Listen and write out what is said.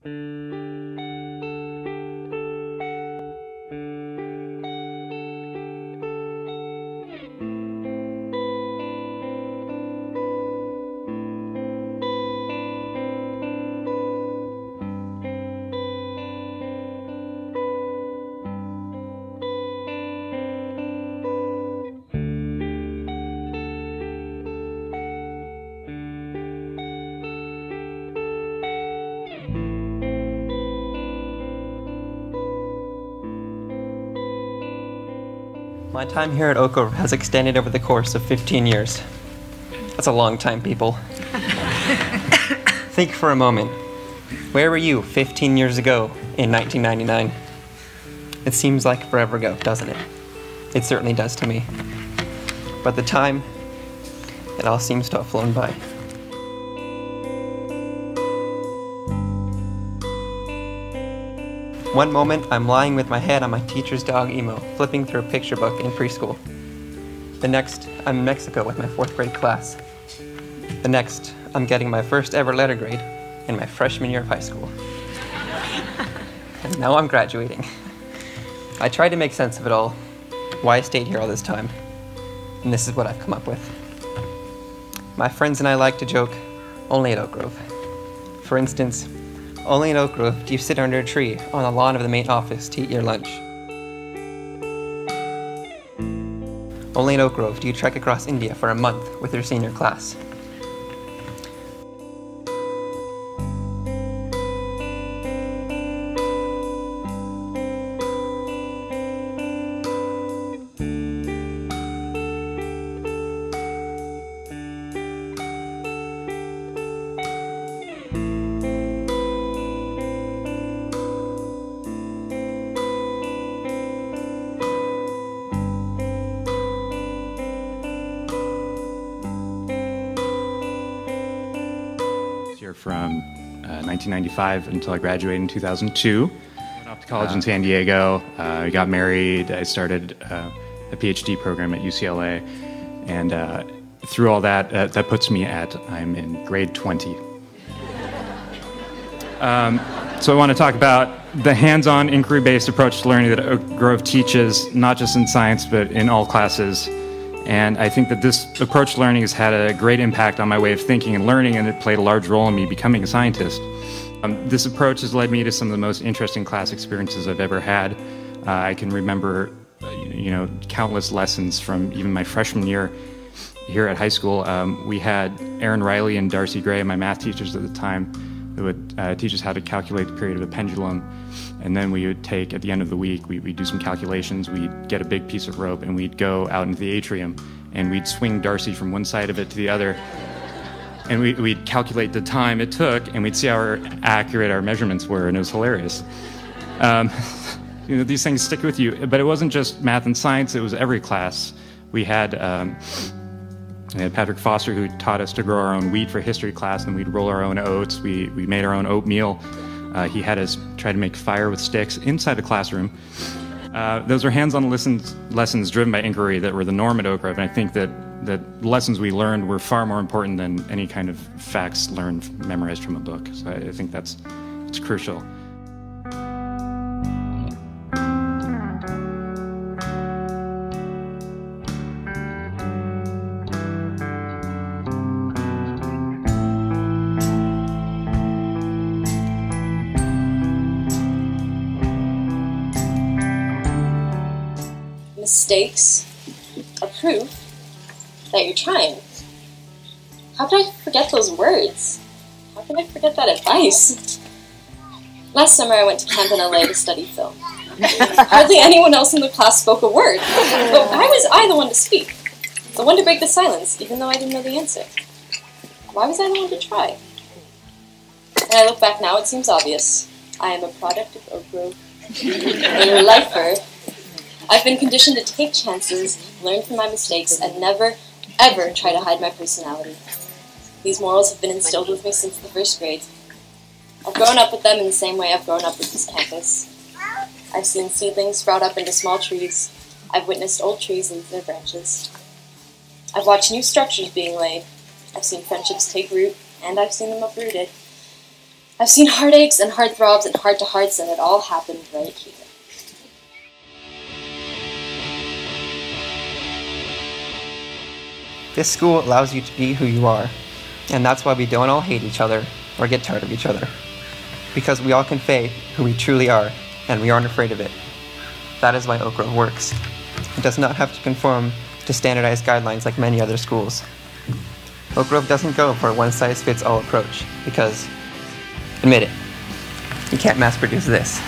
My time here at Oak Grove has extended over the course of 15 years. That's a long time, people. Think for a moment. Where were you 15 years ago in 1999? It seems like forever ago, doesn't it? It certainly does to me. But the time, it all seems to have flown by. One moment, I'm lying with my head on my teacher's dog Emo, flipping through a picture book in preschool. The next, I'm in Mexico with my 4th grade class. The next, I'm getting my first ever letter grade in my freshman year of high school. And now I'm graduating. I tried to make sense of it all, why I stayed here all this time, and this is what I've come up with. My friends and I like to joke, only at Oak Grove. For instance, only in Oak Grove do you sit under a tree on the lawn of the main office to eat your lunch. Only in Oak Grove do you trek across India for a month with your senior class. From 1995 until I graduated in 2002. Went off to college in San Diego. I got married. I started a PhD program at UCLA, and through all that, that puts me I'm in grade 20. So I want to talk about the hands-on, inquiry-based approach to learning that Oak Grove teaches, not just in science, but in all classes. And I think that this approach to learning has had a great impact on my way of thinking and learning, and it played a large role in me becoming a scientist. This approach has led me to some of the most interesting class experiences I've ever had. I can remember, countless lessons from even my freshman year here at high school. We had Aaron Riley and Darcy Gray, my math teachers at the time, who would teach us how to calculate the period of a pendulum. And then we would take, at the end of the week, we'd do some calculations, we'd get a big piece of rope, and we'd go out into the atrium, and we'd swing Darcy from one side of it to the other, and we'd calculate the time it took, and we'd see how accurate our measurements were, and it was hilarious. These things stick with you, but it wasn't just math and science, it was every class. We had Patrick Foster, who taught us to grow our own wheat for history class, and we'd roll our own oats. We made our own oatmeal. He had us try to make fire with sticks inside the classroom. Those were hands-on lessons driven by inquiry that were the norm at Oak Grove, and I think that lessons we learned were far more important than any kind of facts learned, memorized from a book. So I think it's crucial. Mistakes are proof that you're trying. How could I forget those words? How can I forget that advice? Last summer I went to camp in LA to study film. Hardly anyone else in the class spoke a word, but why was I the one to speak? The one to break the silence, even though I didn't know the answer? Why was I the one to try? When I look back now, it seems obvious. I am a product of Oak Grove, a lifer. I've been conditioned to take chances, learn from my mistakes, and never, ever try to hide my personality. These morals have been instilled with me since the first grade. I've grown up with them in the same way I've grown up with this campus. I've seen seedlings sprout up into small trees. I've witnessed old trees lose their branches. I've watched new structures being laid. I've seen friendships take root, and I've seen them uprooted. I've seen heartaches and heartthrobs and heart-to-hearts, and it all happened right here. This school allows you to be who you are, and that's why we don't all hate each other or get tired of each other. Because we all convey who we truly are, and we aren't afraid of it. That is why Oak Grove works. It does not have to conform to standardized guidelines like many other schools. Oak Grove doesn't go for a one-size-fits-all approach, because, admit it, you can't mass produce this.